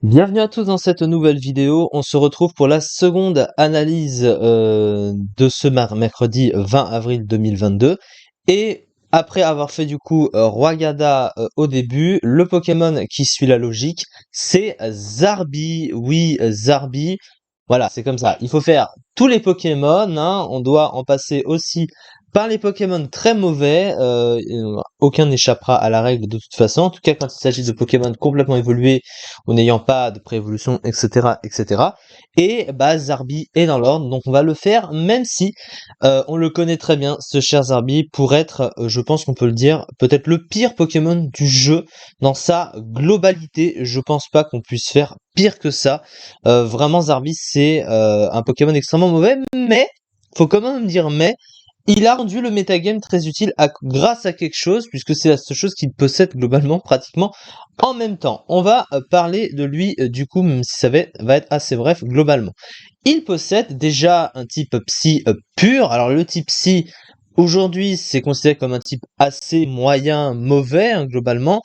Bienvenue à tous dans cette nouvelle vidéo. On se retrouve pour la seconde analyse de ce mercredi 20 avril 2022. Et après avoir fait du coup Royada au début, le Pokémon qui suit la logique, c'est Zarbi. Oui, Zarbi. Voilà, c'est comme ça. Il faut faire tous les Pokémon, hein. On doit en passer aussi par les Pokémon très mauvais. Aucun n'échappera à la règle de toute façon. En tout cas, quand il s'agit de Pokémon complètement évolués ou n'ayant pas de préévolution, etc., etc. Et bah Zarbi est dans l'ordre, donc on va le faire, même si on le connaît très bien, ce cher Zarbi, pour être, je pense qu'on peut le dire, peut-être le pire Pokémon du jeu dans sa globalité. Je pense pas qu'on puisse faire pire que ça. Vraiment, Zarbi, c'est un Pokémon extrêmement mauvais, mais faut quand même dire mais. Il a rendu le metagame très utile grâce à quelque chose, puisque c'est la seule chose qu'il possède globalement, pratiquement en même temps. On va parler de lui, du coup, même si ça va être assez bref, globalement. Il possède déjà un type psy pur. Alors le type psy, aujourd'hui, c'est considéré comme un type assez moyen, mauvais, hein, globalement.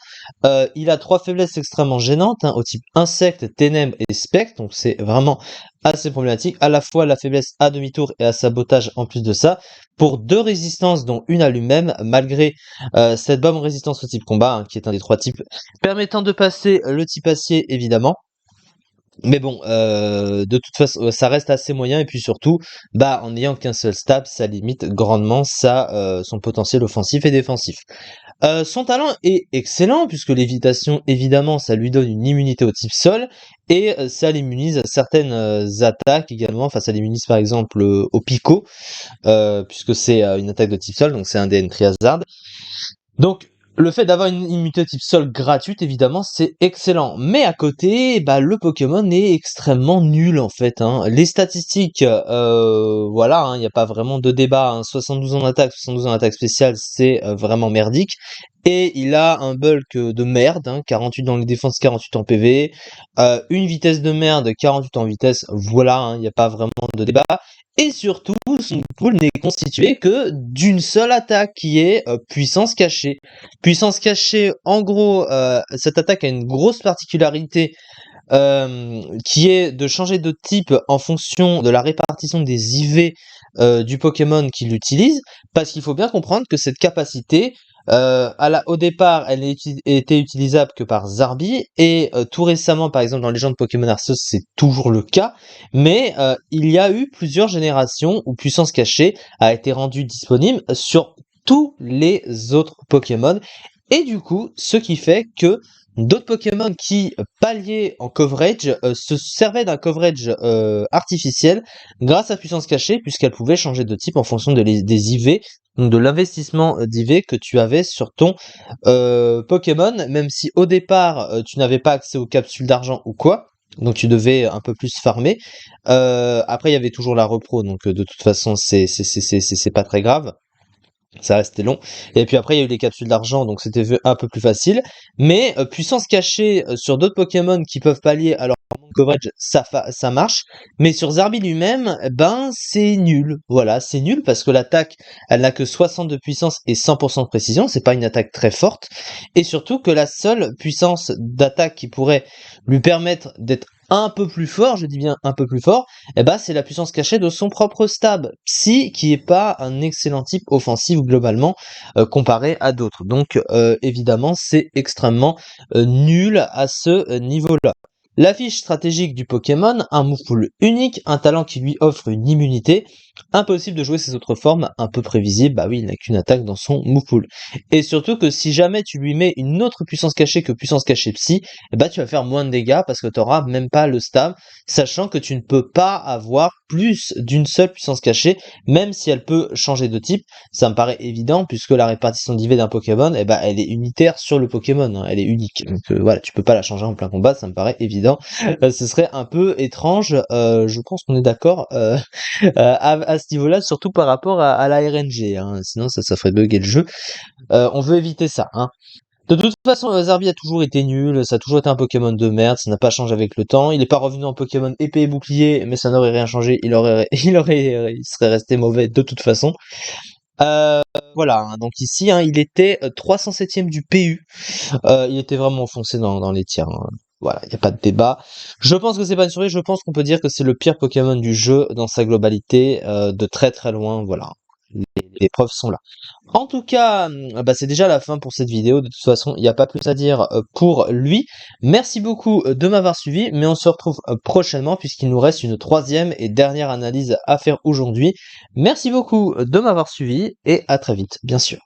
Il a trois faiblesses extrêmement gênantes, hein, au type insecte, ténèbres et spectre, donc c'est vraiment assez problématique. À la fois la faiblesse à demi-tour et à sabotage en plus de ça, pour deux résistances, dont une à lui-même, malgré cette bonne résistance au type combat, hein, qui est un des trois types, permettant de passer le type acier, évidemment. Mais bon, de toute façon, ça reste assez moyen et puis surtout, bah, en n'ayant qu'un seul stab, ça limite grandement son potentiel offensif et défensif. Son talent est excellent puisque l'évitation, évidemment, ça lui donne une immunité au type sol et ça l'immunise à certaines attaques également. Enfin, ça l'immunise par exemple au Pico, puisque c'est une attaque de type sol, donc c'est un DN Triazard. Donc, le fait d'avoir une immunité type sol gratuite, évidemment, c'est excellent. Mais à côté, bah, le Pokémon est extrêmement nul, en fait, hein. Les statistiques, voilà, hein, il n'y a pas vraiment de débat, hein. 72 en attaque, 72 en attaque spéciale, c'est vraiment merdique. Et il a un bulk de merde, hein, 48 dans les défenses, 48 en PV, une vitesse de merde, 48 en vitesse, voilà, hein, il n'y a pas vraiment de débat. Et surtout, son pool n'est constitué que d'une seule attaque qui est puissance cachée. Puissance cachée, en gros, cette attaque a une grosse particularité qui est de changer de type en fonction de la répartition des IV du Pokémon qui l'utilise, parce qu'il faut bien comprendre que cette capacité, au départ, elle était utilisable que par Zarbi, et tout récemment, par exemple, dans Légende Pokémon Arceus, c'est toujours le cas, mais il y a eu plusieurs générations où Puissance Cachée a été rendue disponible sur tous les autres Pokémon, et du coup, ce qui fait que d'autres Pokémon qui palliaient en coverage se servaient d'un coverage artificiel grâce à Puissance Cachée, puisqu'elle pouvait changer de type en fonction des IV, donc de l'investissement d'IV que tu avais sur ton Pokémon, même si au départ tu n'avais pas accès aux capsules d'argent ou quoi. Donc tu devais un peu plus farmer. Après il y avait toujours la repro, donc de toute façon c'est pas très grave. Ça restait long. Et puis après, il y a eu les capsules d'argent, donc c'était un peu plus facile. Mais puissance cachée sur d'autres Pokémon qui peuvent pallier à leur manque de coverage, ça marche. Mais sur Zarbi lui-même, ben c'est nul. Voilà, c'est nul parce que l'attaque, elle n'a que 60 de puissance et 100% de précision. C'est pas une attaque très forte. Et surtout que la seule puissance d'attaque qui pourrait lui permettre d'être un peu plus fort, je dis bien un peu plus fort, eh ben, c'est la puissance cachée de son propre stab. Psy, qui est pas un excellent type offensif globalement, comparé à d'autres. Donc, évidemment, c'est extrêmement nul à ce niveau-là. La fiche stratégique du Pokémon, un move pool unique, un talent qui lui offre une immunité, impossible de jouer ses autres formes, un peu prévisible, bah oui, il n'a qu'une attaque dans son move pool. Et surtout que si jamais tu lui mets une autre puissance cachée que puissance cachée psy, eh bah tu vas faire moins de dégâts parce que tu n'auras même pas le stab, sachant que tu ne peux pas avoir plus d'une seule puissance cachée, même si elle peut changer de type. Ça me paraît évident puisque la répartition d'IV d'un Pokémon, eh ben, elle est unitaire sur le Pokémon, hein, elle est unique. Donc voilà, tu peux pas la changer en plein combat, ça me paraît évident. Ce serait un peu étrange, je pense qu'on est d'accord à ce niveau-là, surtout par rapport à la RNG, hein, sinon ça ferait bugger le jeu. On veut éviter ça, hein. De toute façon, Zarbi a toujours été nul, ça a toujours été un Pokémon de merde, ça n'a pas changé avec le temps. Il est pas revenu en Pokémon épée et bouclier, mais ça n'aurait rien changé, il serait resté mauvais de toute façon. Euh, voilà, hein, donc ici, hein, il était 307ème du PU. Il était vraiment enfoncé dans les tiers, hein. Voilà, il n'y a pas de débat. Je pense que c'est pas une souris, je pense qu'on peut dire que c'est le pire Pokémon du jeu dans sa globalité, de très très loin, voilà. Les preuves sont là. En tout cas, bah, c'est déjà la fin pour cette vidéo. De toute façon, il n'y a pas plus à dire pour lui. Merci beaucoup de m'avoir suivi, mais on se retrouve prochainement puisqu'il nous reste une troisième et dernière analyse à faire aujourd'hui. Merci beaucoup de m'avoir suivi et à très vite, bien sûr.